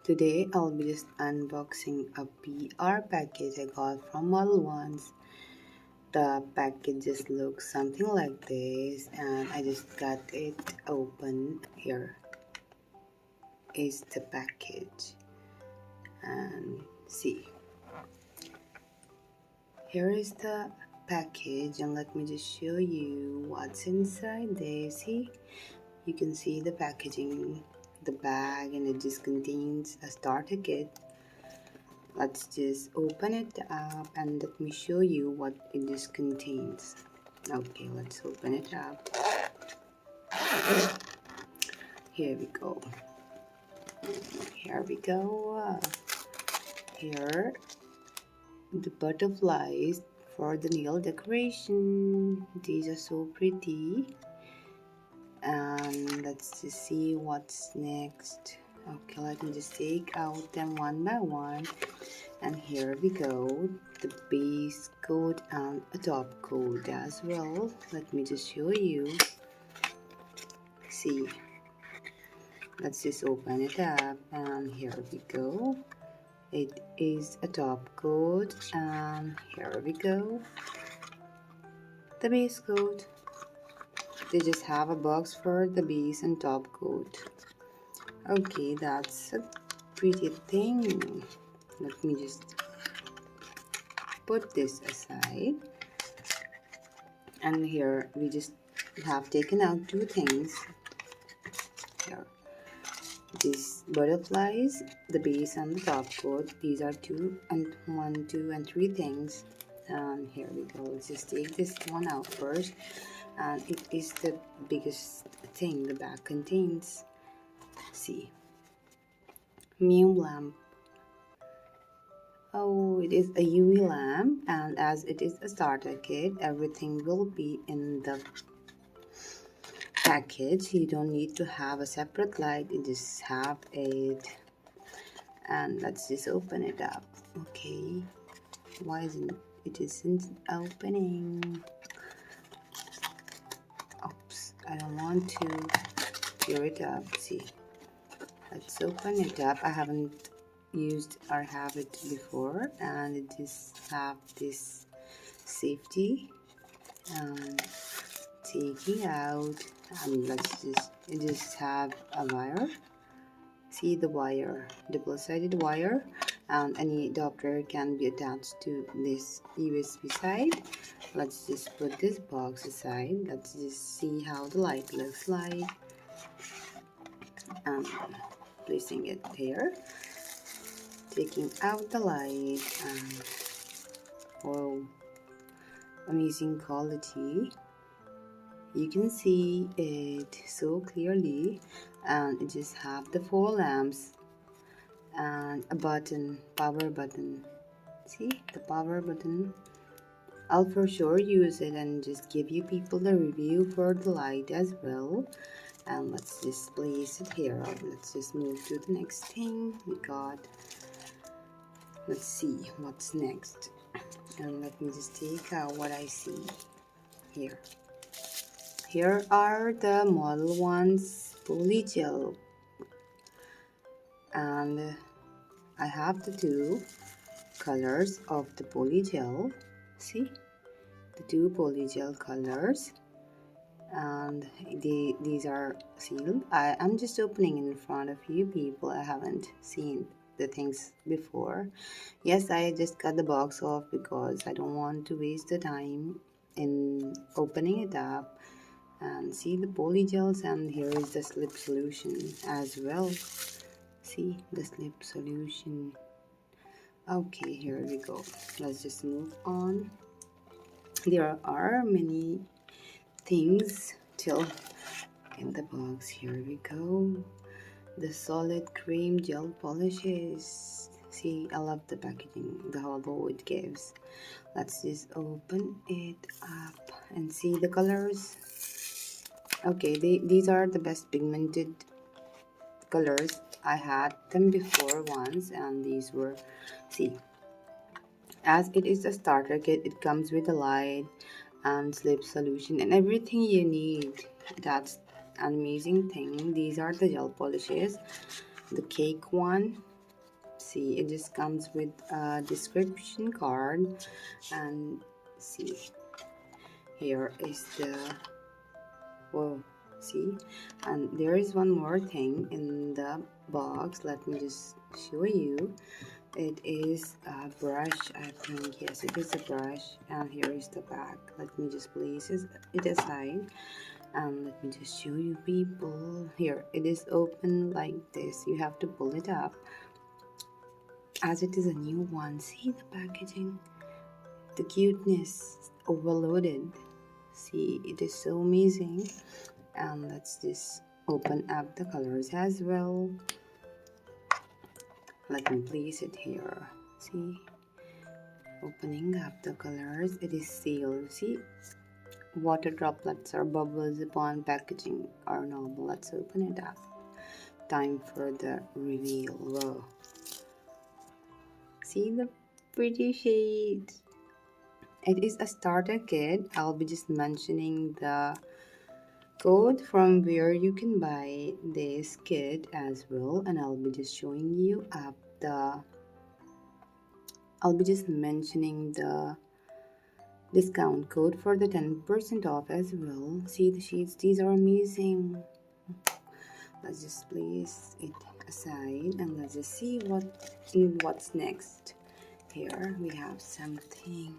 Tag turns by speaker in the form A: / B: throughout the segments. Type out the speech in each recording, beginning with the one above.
A: Today I'll be just unboxing a PR package I got from Modelones. The package just looks something like this and I just got it open. Here is the package and see. Here is the package and let me just show you what's inside there. See, you can see the packaging, the bag, and it just contains a starter kit. Let's just open it up and let me show you what it just contains. Okay, let's open it up. Here we go. Here we go. Here, the butterflies for the nail decoration. These are so pretty. And let's just see what's next. Okay, let me just take out them one by one. And here we go, the base coat and a top coat as well. Let me just show you. See, let's just open it up and here we go. It is a top coat and here we go, the base coat. They just have a box for the base and top coat. Okay, that's a pretty thing. Let me just put this aside. And here we just have taken out two things. Here, these butterflies, the base and the top coat. These are one, two, and three things. And here we go. Let's just take this one out first. And it is the biggest thing the bag contains. See, Mew lamp. Oh, it is a UV lamp, and as it is a starter kit, everything will be in the package. You don't need to have a separate light, you just have it. And let's just open it up. Okay, why isn't it opening? Oops, I don't want to tear it up. See, let's open it up. I haven't used or have it before, and it just have this safety taking out. And it just have a wire. See the wire, double-sided wire, and any adapter can be attached to this USB side. Let's just put this box aside. Let's just see how the light looks like. Placing it here, taking out the light, and wow, amazing quality. You can see it so clearly, and it just have the 4 lamps and a button, power button. See the power button. I'll for sure use it and just give you people the review for the light as well. And let's just place it here. Let's just move to the next thing we got. Let's see what's next. And let me just take out what I see here. Here are the Modelones polygel, and I have the two colors of the polygel. See the two polygel colors, and these are sealed. I'm just opening in front of you people. I haven't seen the things before. Yes, I just cut the box off because I don't want to waste the time in opening it up. And see the polygels, and here is the slip solution as well. See the slip solution. Okay, here we go. Let's just move on. There are many things till in the box. Here we go. The solid cream gel polishes. See, I love the packaging, the hollow it gives. Let's just open it up and see the colors. Okay, these are the best pigmented colors. I had them before once, and these were, see, as it is a starter kit, it comes with a light and slip solution and everything you need. That's an amazing thing. These are the gel polishes, the cake one, See, it just comes with a description card, and see, here is the, whoa, see, and there is one more thing in the box. Let me just show you. It is a brush, I think. Yes, it is a brush, and here is the back. Let me just place it aside, and let me just show you people. Here, it is open like this. You have to pull it up as it is a new one. See the packaging, the cuteness overloaded. See, it is so amazing. And let's just open up the colors as well. Let me place it here. See, opening up the colors, it is sealed. See, water droplets or bubbles upon packaging are normal. Let's open it up. Time for the reveal. Whoa, see the pretty shades. It is a starter kit. I'll be just mentioning the code from where you can buy this kit as well, and I'll be just showing you up the, I'll be just mentioning the discount code for the 10% off as well. See the sheets, these are amazing. Let's just place it aside and let's just see what's next. Here we have something.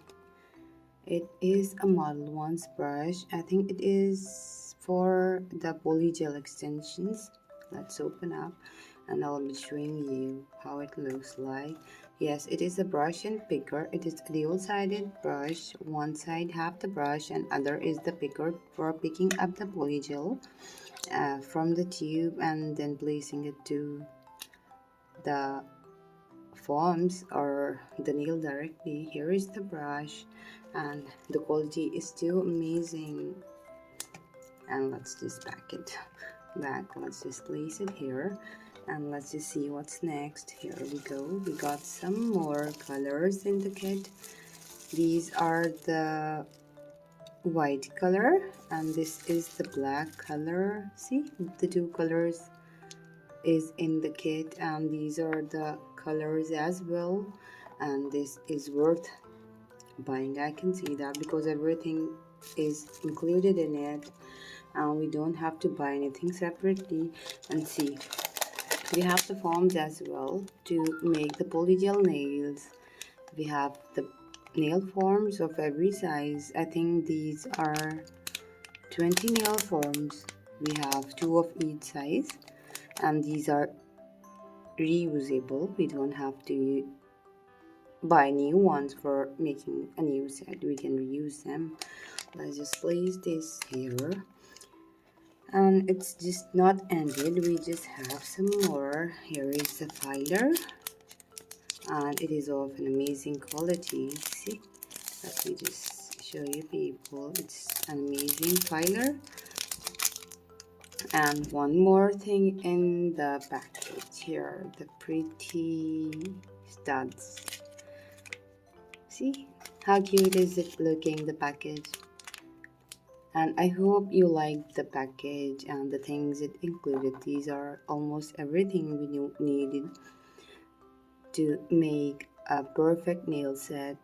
A: It is a Modelones brush. I think it is for the polygel extensions. Let's open up and I'll be showing you how it looks like. Yes, it is a brush and picker. It is a dual-sided brush. One side have the brush and other is the picker for picking up the polygel from the tube and then placing it to the forms or the nail directly. Here is the brush and the quality is still amazing. And let's just pack it back. Let's just place it here and let's just see what's next. Here we go. We got some more colors in the kit. These are the white color and this is the black color. See, the two colors is in the kit and these are the colors as well, and this is worth buying. I can see that because everything is included in it and we don't have to buy anything separately. And see, we have the forms as well to make the polygel nails. We have the nail forms of every size. I think these are 20 nail forms. We have 2 of each size and these are reusable. We don't have to buy new ones for making a new set. We can reuse them. Let's just place this here and it's just not ended. We just have some more. Here is the filer and it is of an amazing quality. See, let me just show you people. It's an amazing filer. And one more thing in the package here, the pretty studs. See how cute is it looking, the package. And I hope you liked the package and the things it included. These are almost everything we needed to make a perfect nail set,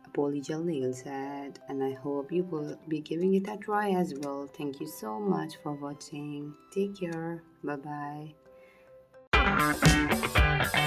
A: a polygel nail set, and I hope you will be giving it a try as well. Thank you so much for watching. Take care. Bye bye.